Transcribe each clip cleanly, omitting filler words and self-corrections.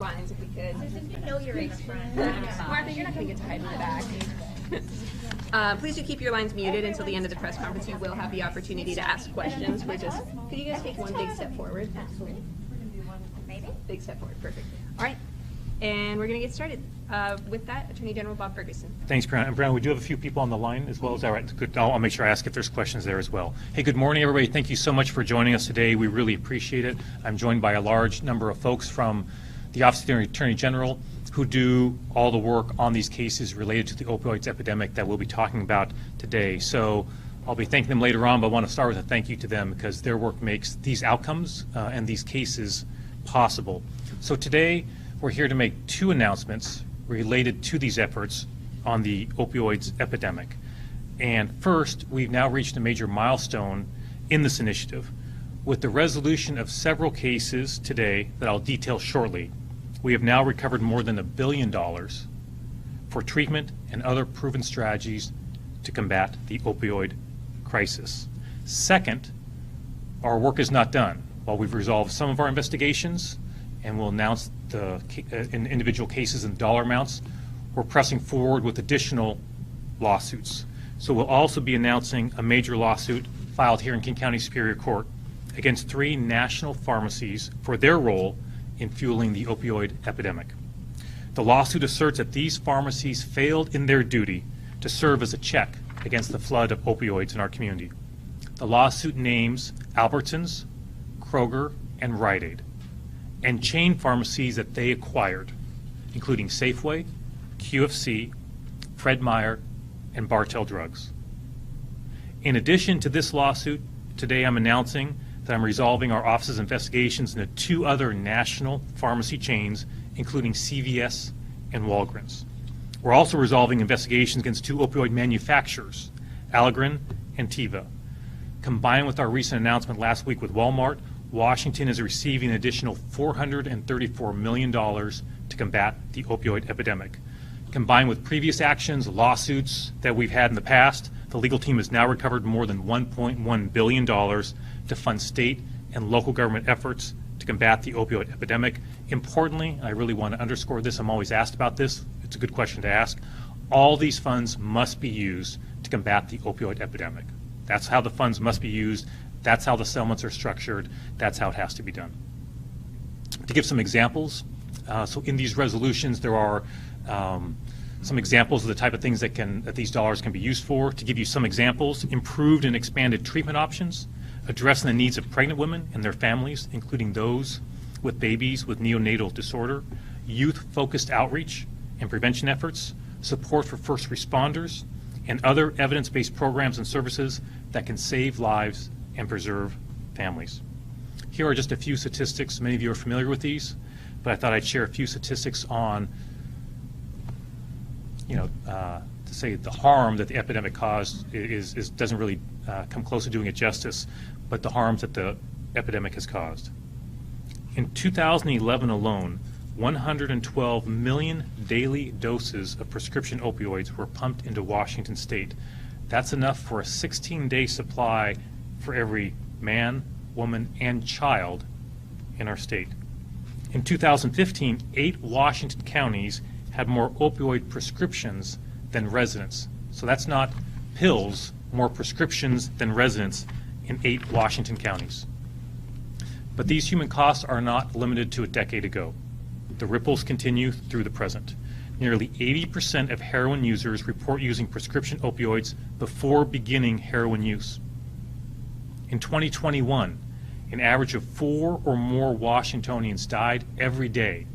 lines if we could. You know your age friend. Martha, you're not going to get to hide in the back. Please do keep your lines muted until the end of the press conference. You will have the opportunity to ask questions. Could you guys take one big step forward? Absolutely. Maybe. Big step forward. Perfect. All right. And we're going to get started. With that, Attorney General Bob Ferguson. Thanks, Brianna. And Brianna, we do have a few people on the line as well. Is that right? Good. I'll make sure I ask if there's questions there as well. Hey, good morning, everybody. Thank you so much for joining us today. We really appreciate it. I'm joined by a large number of folks from the Office of the Attorney General who do all the work on these cases related to the opioids epidemic that we'll be talking about today. So I'll be thanking them later on, but I want to start with a thank you to them because their work makes these outcomes and these cases possible. So today we're here to make two announcements related to these efforts on the opioids epidemic. And first, we've now reached a major milestone in this initiative. With the resolution of several cases today that I'll detail shortly, we have now recovered more than $1 billion for treatment and other proven strategies to combat the opioid crisis. Second, our work is not done. While we've resolved some of our investigations and we'll announce the in individual cases and dollar amounts, we're pressing forward with additional lawsuits. So we'll also be announcing a major lawsuit filed here in King County Superior Court against 3 national pharmacies for their role in fueling the opioid epidemic. The lawsuit asserts that these pharmacies failed in their duty to serve as a check against the flood of opioids in our community. The lawsuit names Albertsons, Kroger, and Rite Aid, and chain pharmacies that they acquired, including Safeway, QFC, Fred Meyer, and Bartell Drugs. In addition to this lawsuit, today I'm announcing that I'm resolving our office's investigations into 2 other national pharmacy chains, including CVS and Walgreens. We're also resolving investigations against 2 opioid manufacturers, Allergan and Teva. Combined with our recent announcement last week with Walmart, Washington is receiving an additional $434 million to combat the opioid epidemic. Combined with previous actions, lawsuits that we've had in the past, the legal team has now recovered more than $1.1 billion to fund state and local government efforts to combat the opioid epidemic. Importantly, I really want to underscore this, I'm always asked about this, it's a good question to ask, all these funds must be used to combat the opioid epidemic. That's how the funds must be used, that's how the settlements are structured, that's how it has to be done. To give some examples, so in these resolutions there are some examples of the type of things that these dollars can be used for. To give you some examples, improved and expanded treatment options, addressing the needs of pregnant women and their families, including those with babies with neonatal disorder, youth-focused outreach and prevention efforts, support for first responders, and other evidence-based programs and services that can save lives and preserve families. Here are just a few statistics. Many of you are familiar with these, but I thought I'd share a few statistics on to say the harm that the epidemic caused doesn't really come close to doing it justice, but the harms that the epidemic has caused. In 2011 alone, 112 million daily doses of prescription opioids were pumped into Washington state. That's enough for a 16-day supply for every man, woman, and child in our state. In 2015, 8 Washington counties had more opioid prescriptions than residents. So that's not pills, more prescriptions than residents in 8 Washington counties. But these human costs are not limited to a decade ago. The ripples continue through the present. Nearly 80% of heroin users report using prescription opioids before beginning heroin use. In 2021, an average of 4 or more Washingtonians died every day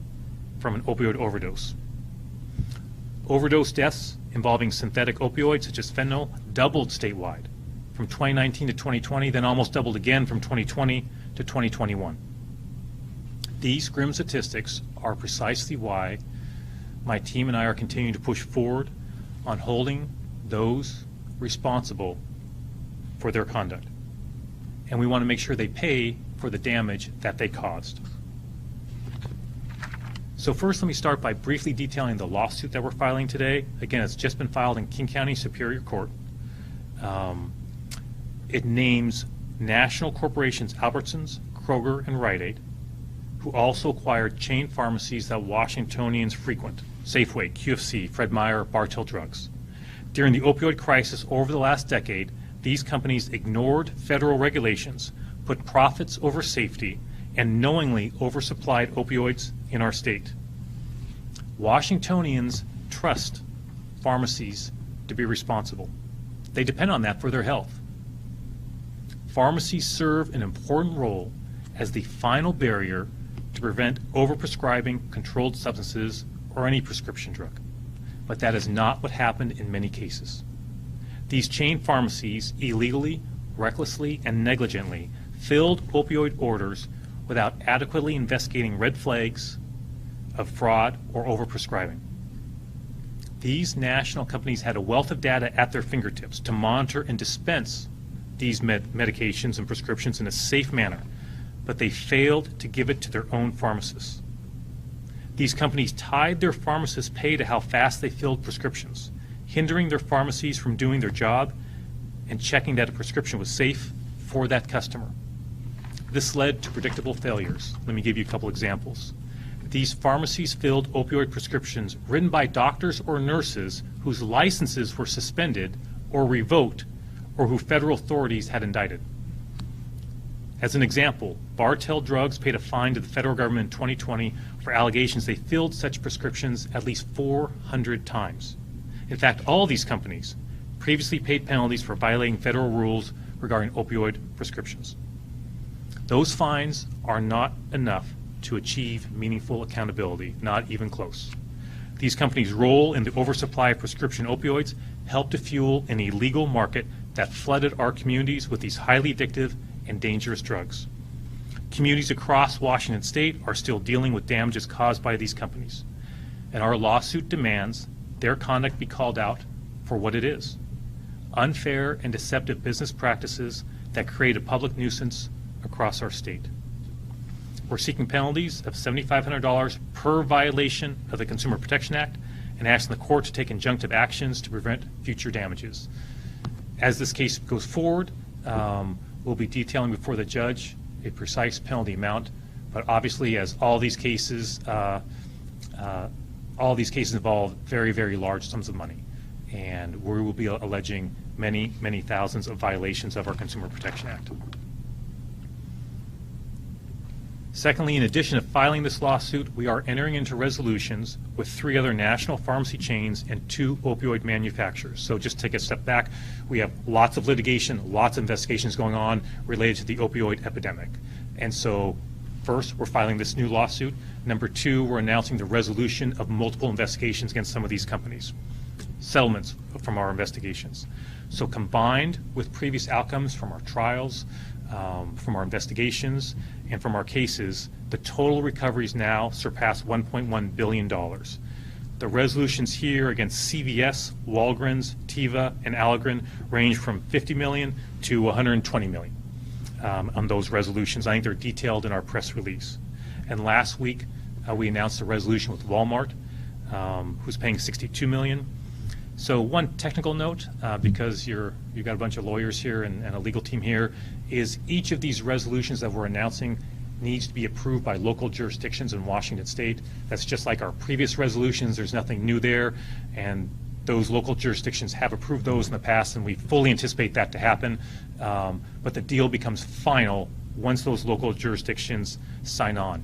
from an opioid overdose. Overdose deaths involving synthetic opioids such as fentanyl doubled statewide from 2019 to 2020, then almost doubled again from 2020 to 2021. These grim statistics are precisely why my team and I are continuing to push forward on holding those responsible for their conduct. And we want to make sure they pay for the damage that they caused. So first, let me start by briefly detailing the lawsuit that we're filing today. Again, it's just been filed in King County Superior Court. It names national corporations Albertsons, Kroger, and Rite Aid, who also acquired chain pharmacies that Washingtonians frequent: Safeway, QFC, Fred Meyer, Bartell Drugs. During the opioid crisis over the last decade, these companies ignored federal regulations, put profits over safety, and knowingly oversupplied opioids in our state. Washingtonians trust pharmacies to be responsible. They depend on that for their health. Pharmacies serve an important role as the final barrier to prevent overprescribing controlled substances or any prescription drug. But that is not what happened in many cases. These chain pharmacies illegally, recklessly, and negligently filled opioid orders without adequately investigating red flags of fraud or overprescribing. These national companies had a wealth of data at their fingertips to monitor and dispense these medications and prescriptions in a safe manner, but they failed to give it to their own pharmacists. These companies tied their pharmacists' pay to how fast they filled prescriptions, hindering their pharmacies from doing their job and checking that a prescription was safe for that customer. This led to predictable failures. Let me give you a couple examples. These pharmacies filled opioid prescriptions written by doctors or nurses whose licenses were suspended or revoked, or who federal authorities had indicted. As an example, Bartell Drugs paid a fine to the federal government in 2020 for allegations they filled such prescriptions at least 400 times. In fact, all these companies previously paid penalties for violating federal rules regarding opioid prescriptions. Those fines are not enough to achieve meaningful accountability, not even close. These companies' role in the oversupply of prescription opioids helped to fuel an illegal market that flooded our communities with these highly addictive and dangerous drugs. Communities across Washington state are still dealing with damages caused by these companies, and our lawsuit demands their conduct be called out for what it is: unfair and deceptive business practices that create a public nuisance across our state. We're seeking penalties of $7,500 per violation of the Consumer Protection Act and asking the court to take injunctive actions to prevent future damages. As this case goes forward, we'll be detailing before the judge a precise penalty amount, but obviously, as all these cases involve very, very large sums of money, and we will be alleging many, many thousands of violations of our Consumer Protection Act. Secondly, in addition to filing this lawsuit, we are entering into resolutions with 3 other national pharmacy chains and 2 opioid manufacturers. So just take a step back. We have lots of litigation, lots of investigations going on related to the opioid epidemic. And so first, we're filing this new lawsuit. Number 2, we're announcing the resolution of multiple investigations against some of these companies, settlements from our investigations. So combined with previous outcomes from our trials, from our investigations, and from our cases, the total recoveries now surpass $1.1 billion. The resolutions here against CVS, Walgreens, Teva, and Allergan range from $50 million to $120 million on those resolutions. I think they're detailed in our press release. And last week, we announced a resolution with Walmart, who's paying $62 million. So one technical note, because you've got a bunch of lawyers here and a legal team here, is each of these resolutions that we're announcing needs to be approved by local jurisdictions in Washington state. That's just like our previous resolutions. There's nothing new there, and those local jurisdictions have approved those in the past, and we fully anticipate that to happen. But the deal becomes final once those local jurisdictions sign on.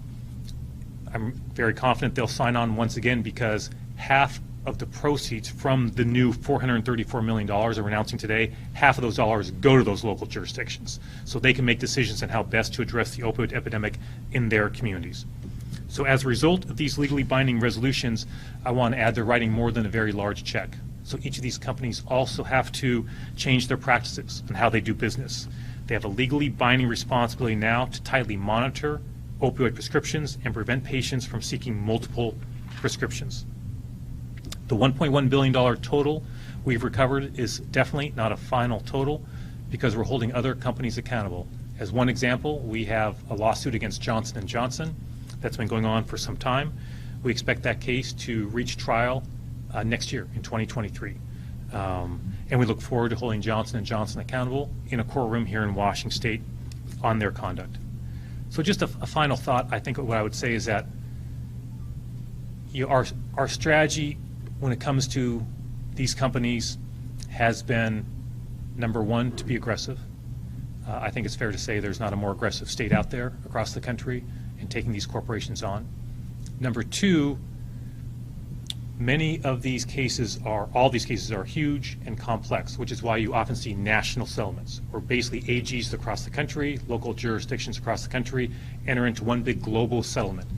I'm very confident they'll sign on once again, because half of the proceeds from the new $434 million that we're announcing today, half of those dollars go to those local jurisdictions, so they can make decisions on how best to address the opioid epidemic in their communities. So as a result of these legally binding resolutions, I want to add they're writing more than a very large check. So each of these companies also have to change their practices and how they do business. They have a legally binding responsibility now to tightly monitor opioid prescriptions and prevent patients from seeking multiple prescriptions. The $1.1 billion total we've recovered is definitely not a final total, because we're holding other companies accountable. As one example, we have a lawsuit against Johnson & Johnson that's been going on for some time. We expect that case to reach trial next year in 2023. And we look forward to holding Johnson & Johnson accountable in a courtroom here in Washington state on their conduct. So just a final thought, I think what I would say is that our strategy when it comes to these companies has been, number one, to be aggressive. I think it's fair to say there's not a more aggressive state out there across the country in taking these corporations on. Number two, all these cases are huge and complex, which is why you often see national settlements, where basically AGs across the country, local jurisdictions across the country enter into one big global settlement.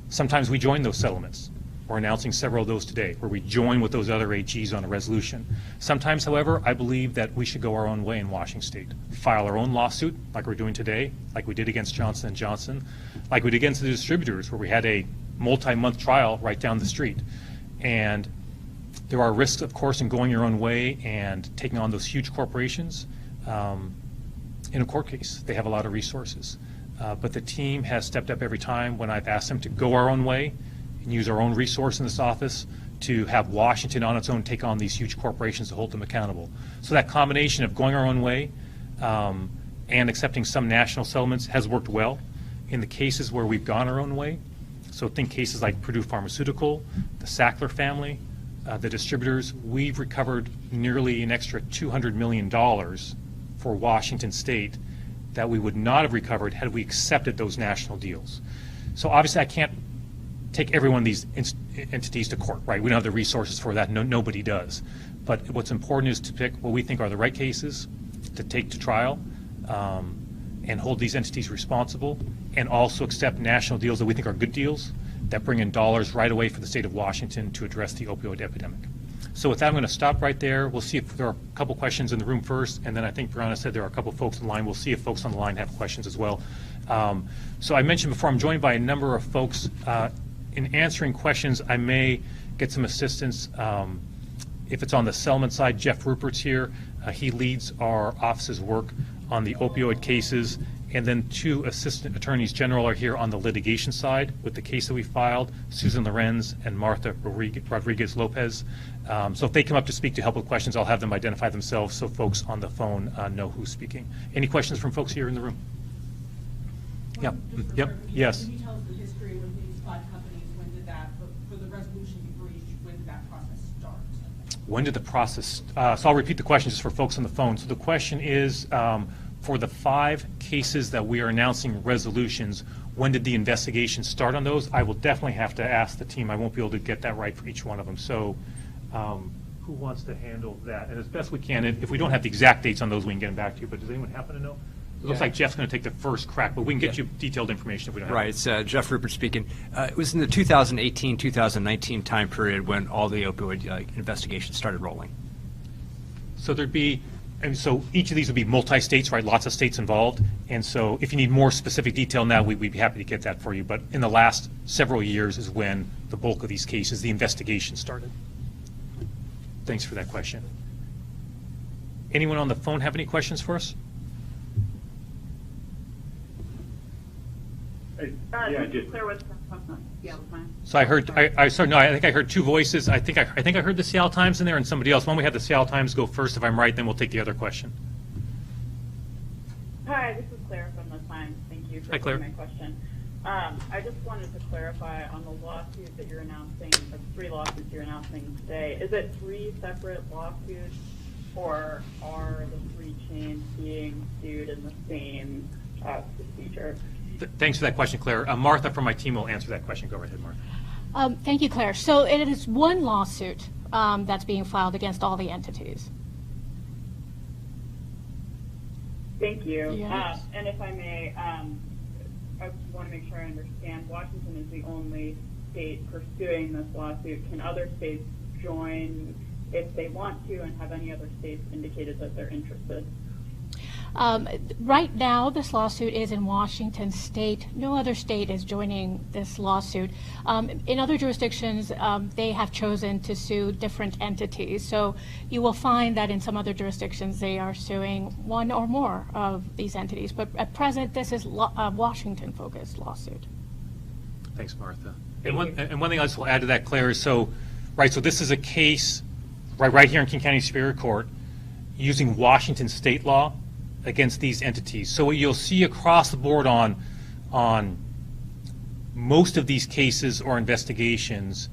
Sometimes we join those settlements. We're announcing several of those today, where we join with those other AGs on a resolution. Sometimes, however, I believe that we should go our own way in Washington State. File our own lawsuit, like we're doing today, like we did against Johnson & Johnson, like we did against the distributors, where we had a multi-month trial right down the street. And there are risks, of course, in going your own way and taking on those huge corporations. In a court case, they have a lot of resources. But the team has stepped up every time when I've asked them to go our own way and use our own resource in this office to have Washington on its own take on these huge corporations to hold them accountable. So that combination of going our own way and accepting some national settlements has worked well in the cases where we've gone our own way. So think cases like Purdue Pharmaceutical, the Sackler family, the distributors. We've recovered nearly an extra $200 million for Washington State that we would not have recovered had we accepted those national deals. So obviously I can't take every one of these entities to court, right? We don't have the resources for that. Nobody does. But what's important is to pick what we think are the right cases to take to trial and hold these entities responsible, and also accept national deals that we think are good deals that bring in dollars right away for the state of Washington to address the opioid epidemic. So with that, I'm going to stop right there. We'll see if there are a couple questions in the room first, and then I think Brianna said there are a couple folks in line. We'll see if folks on the line have questions as well. So I mentioned before, I'm joined by a number of folks. In answering questions, I may get some assistance. If it's on the settlement side, Jeff Rupert's here. He leads our office's work on the opioid cases, and then two assistant attorneys general are here on the litigation side with the case that we filed, Susan Lorenz and Martha Rodriguez Lopez. So if they come up to speak to help with questions, I'll have them identify themselves so folks on the phone know who's speaking. Any questions from folks here in the room? Yep. Yep. Yes. Can you tell us the history with these 5 companies? When did that, for the resolution you reached, when did that process start? When did the process, so I'll repeat the question just for folks on the phone. So the question is, for the 5 cases that we are announcing resolutions, when did the investigation start on those? I will definitely have to ask the team. I won't be able to get that right for each one of them. So who wants to handle that? And as best we can, if we don't have the exact dates on those, we can get them back to you. But does anyone happen to know? It looks like Jeff's going to take the first crack, but we can get you detailed information if we don't have it. Right, it's Jeff Rupert speaking. It was in the 2018-2019 time period when all the opioid investigations started rolling. So there'd be, and so each of these would be multi-states, right? Lots of states involved. And so if you need more specific detail now, we'd be happy to get that for you. But in the last several years is when the bulk of these cases, the investigation started. Thanks for that question. Anyone on the phone have any questions for us? Yeah, just. So I heard, I think I heard 2 voices. I think I heard the Seattle Times in there and somebody else. Why don't we have the Seattle Times go first? If I'm right, then we'll take the other question. Hi, this is Claire from the Times. Thank you for Hi, Claire. taking my question. I just wanted to clarify on the lawsuit that you're announcing, the 3 lawsuits you're announcing today. Is it 3 separate lawsuits, or are the 3 chains being sued in the same procedure? Thanks for that question, Claire. Martha from my team will answer that question. Go right ahead, Martha. Thank you, Claire. So it is one lawsuit that's being filed against all the entities. Thank you. Yes. And if I may, I want to make sure I understand. Washington is the only state pursuing this lawsuit. Can other states join if they want to, and have any other states indicated that they're interested? Right now, this lawsuit is in Washington State. No other state is joining this lawsuit. In other jurisdictions, they have chosen to sue different entities. So you will find that in some other jurisdictions, they are suing one or more of these entities. But at present, this is a Washington-focused lawsuit. Thanks, Martha. And one thing I just will add to that, Claire, is so this is a case right here in King County Superior Court using Washington state law against these entities. So what you'll see across the board on on most of these cases or investigations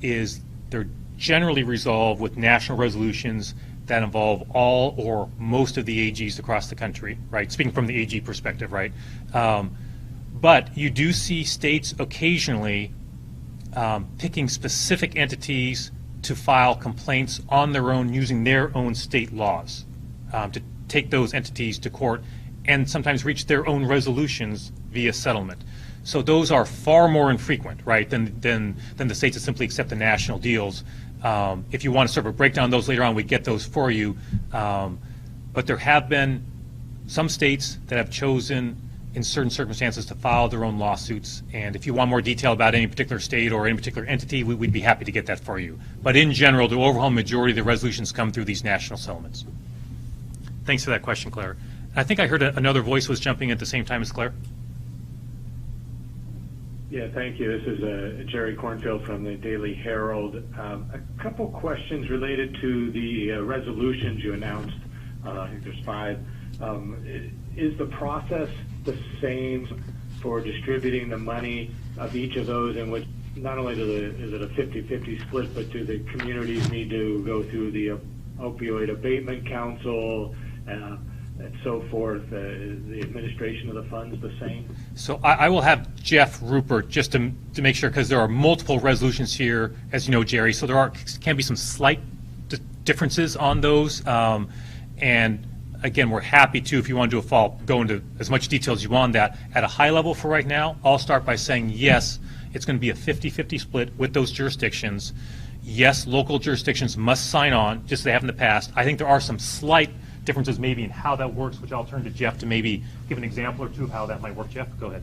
is they're generally resolved with national resolutions that involve all or most of the AGs across the country, right? Speaking from the AG perspective, right? But you do see states occasionally picking specific entities to file complaints on their own using their own state laws to take those entities to court and sometimes reach their own resolutions via settlement. So those are far more infrequent, right, than the states that simply accept the national deals. If you want to sort of break down those later on, we get those for you. But there have been some states that have chosen in certain circumstances to file their own lawsuits. And if you want more detail about any particular state or any particular entity, we'd be happy to get that for you. But in general, the overwhelming majority of the resolutions come through these national settlements. Thanks for that question, Claire. I think I heard another voice was jumping at the same time as Claire. Yeah, thank you. This is Jerry Cornfield from the Daily Herald. A couple questions related to the resolutions you announced. I think there's 5. Is the process the same for distributing the money of each of those, in which not only is it a 50-50 split, but do the communities need to go through the opioid abatement council and so forth? The administration of the funds the same? So I will have Jeff Rupert just to make sure, because there are multiple resolutions here, as you know, Jerry, so there can be some slight differences on those. And again, we're happy to, if you want to do a follow-up, go into as much detail as you want on that. At a high level for right now, I'll start by saying yes, it's going to be a 50-50 split with those jurisdictions. Yes, local jurisdictions must sign on, just as they have in the past. I think there are some slight differences maybe in how that works, which I'll turn to Jeff to maybe give an example or two of how that might work. Jeff, go ahead.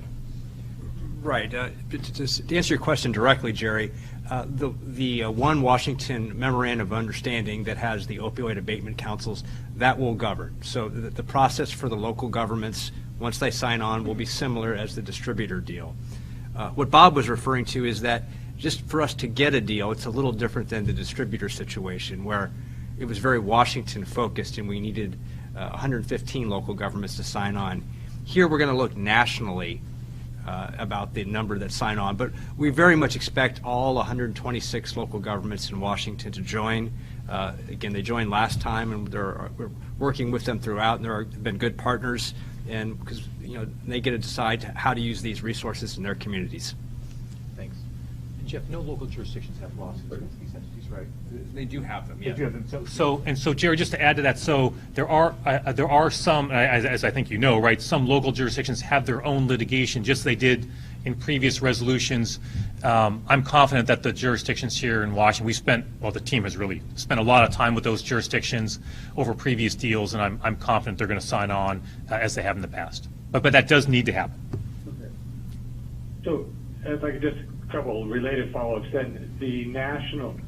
Right. To answer your question directly, Jerry, the One Washington Memorandum of Understanding that has the opioid abatement councils, that will govern. So the process for the local governments, once they sign on, will be similar as the distributor deal. What Bob was referring to is that just for us to get a deal, it's a little different than the distributor situation, where it was very Washington focused and we needed 115 local governments to sign on. Here we're going to look nationally about the number that sign on, but we very much expect all 126 local governments in Washington to join. Again, they joined last time, and we're working with them throughout, and they've been good partners, and because they get to decide how to use these resources in their communities. Thanks. And Jeff, no local jurisdictions have lawsuits against these entities, right? They do have them, yeah. They do have them. So Jerry, just to add to that, so there are some, as I think you know, right? Some local jurisdictions have their own litigation, just as they did in previous resolutions. I'm confident that the jurisdictions here in Washington, the team has really spent a lot of time with those jurisdictions over previous deals, and I'm confident they're going to sign on as they have in the past. But that does need to happen. Okay. So if I could just a couple related follow-ups, then the national,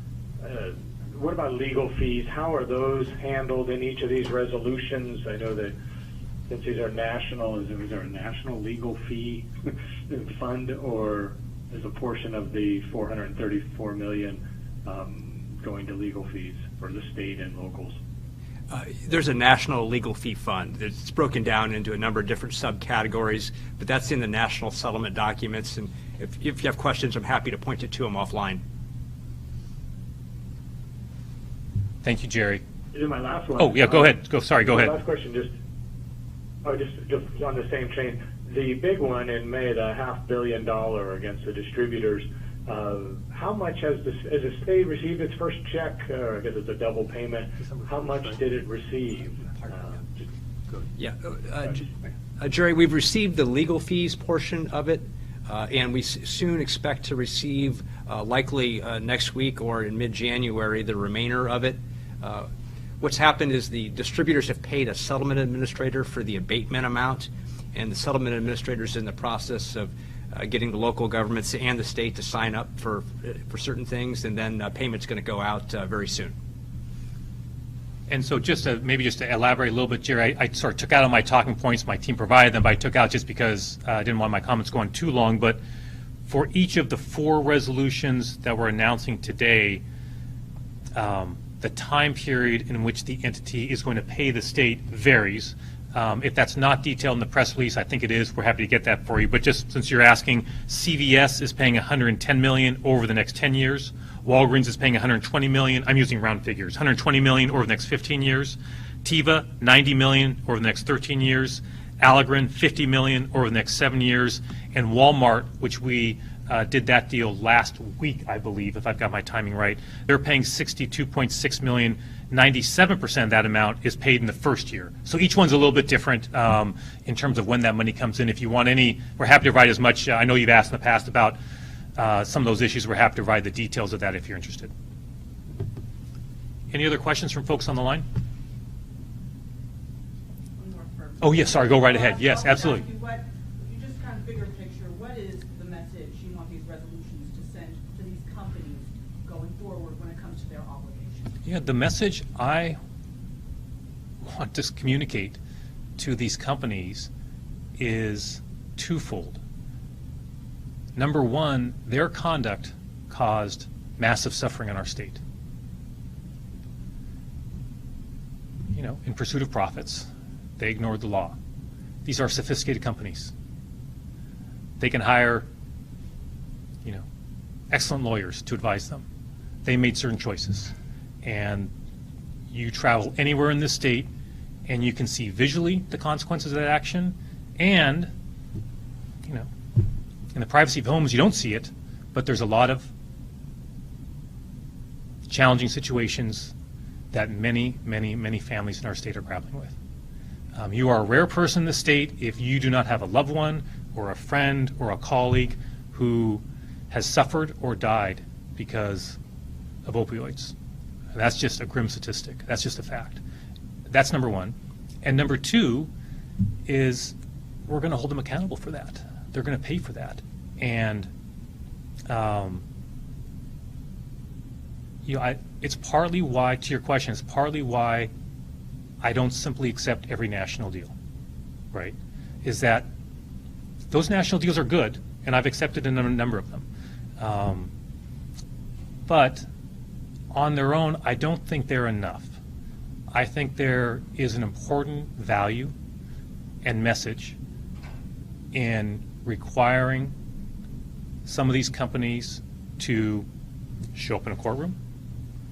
what about legal fees? How are those handled in each of these resolutions? I know that since these are national, is there a national legal fee fund, or is a portion of the $434 million going to legal fees for the state and locals? There's a national legal fee fund. It's broken down into a number of different subcategories, but that's in the national settlement documents. And if you have questions, I'm happy to point you to them offline. Thank you, Jerry. This is my last one. Oh, yeah, go ahead. Go ahead. Last question, just on the same train. The big one in May, the $500 million against the distributors. How much has the state received its first check? I guess it's a double payment. How much did it receive? Yeah, Jerry, we've received the legal fees portion of it, and we soon expect to receive, likely next week or in mid-January, the remainder of it. What's happened is the distributors have paid a settlement administrator for the abatement amount, and the settlement administrator is in the process of getting the local governments and the state to sign up for certain things, and then payment's going to go out very soon. And so just to elaborate a little bit, Jerry, I sort of took out on my talking points. My team provided them, but I took out just because I didn't want my comments going too long. But for each of the 4 resolutions that we're announcing today, the time period in which the entity is going to pay the state varies. If that's not detailed in the press release, I think it is. We're happy to get that for you. But just since you're asking, CVS is paying $110 million over the next 10 years. Walgreens is paying $120 million. I'm using round figures. $120 million over the next 15 years. Teva, $90 million over the next 13 years. Allergan, $50 million over the next 7 years. And Walmart, which we did that deal last week, I believe, if I've got my timing right, they're paying $62.6 million. 97% of that amount is paid in the first year. So each one's a little bit different in terms of when that money comes in. If you want any, we're happy to provide as much. I know you've asked in the past about some of those issues. We're happy to provide the details of that if you're interested. Any other questions from folks on the line? One more for- Oh, yes, sorry, go right ahead. Yes, I was gonna absolutely. ask you what, you just kind of bigger picture, what is the message you want these resolutions to send to these companies going forward when it comes to their obligations? Yeah, the message I want to communicate to these companies is twofold. Number one, their conduct caused massive suffering in our state. You know, in pursuit of profits, they ignored the law. These are sophisticated companies. They can hire, you know, excellent lawyers to advise them. They made certain choices. And you travel anywhere in this state and you can see visually the consequences of that action, and, you know, in the privacy of homes you don't see it, but there's a lot of challenging situations that many, many, many families in our state are grappling with. You are a rare person in the state if you do not have a loved one or a friend or a colleague who has suffered or died because of opioids. That's just a grim statistic. That's just a fact. That's number one. And number two is we're going to hold them accountable for that. They're going to pay for that. And you know, it's partly why, to your question, it's partly why I don't simply accept every national deal, right? Is that those national deals are good, and I've accepted a number of them. But on their own, I don't think they're enough. I think there is an important value and message in requiring some of these companies to show up in a courtroom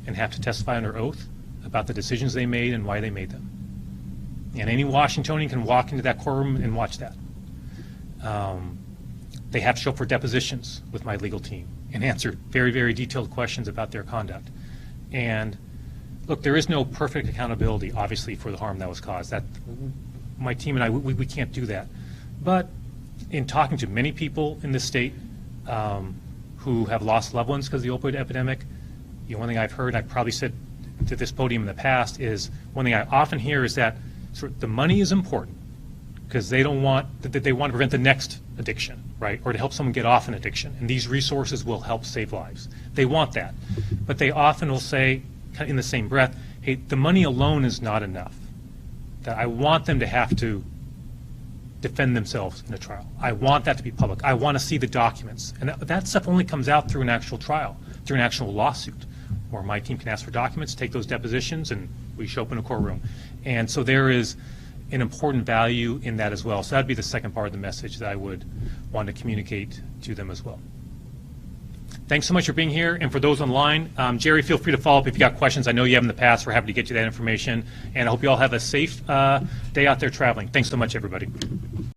and have to testify under oath about the decisions they made and why they made them. And any Washingtonian can walk into that courtroom and watch that. They have to show up for depositions with my legal team and answer very, very detailed questions about their conduct. And look, there is no perfect accountability, obviously, for the harm that was caused. That my team and I, we can't do that. But in talking to many people in this state who have lost loved ones because of the opioid epidemic, you know, one thing I've heard, I've probably said to this podium in the past, is one thing I often hear is that sort of the money is important because they don't want that they want to prevent the next addiction, right, or to help someone get off an addiction, and these resources will help save lives. They want that, but they often will say, kind of in the same breath, hey, the money alone is not enough. That I want them to have to defend themselves in a trial. I want that to be public. I want to see the documents, and that stuff only comes out through an actual trial, through an actual lawsuit, where my team can ask for documents, take those depositions, and we show up in a courtroom. And so there is an important value in that as well. So that'd be the second part of the message that I would want to communicate to them as well. Thanks so much for being here. And for those online, Jerry, feel free to follow up if you've got questions. I know you have in the past. We're happy to get you that information. And I hope you all have a safe day out there traveling. Thanks so much, everybody.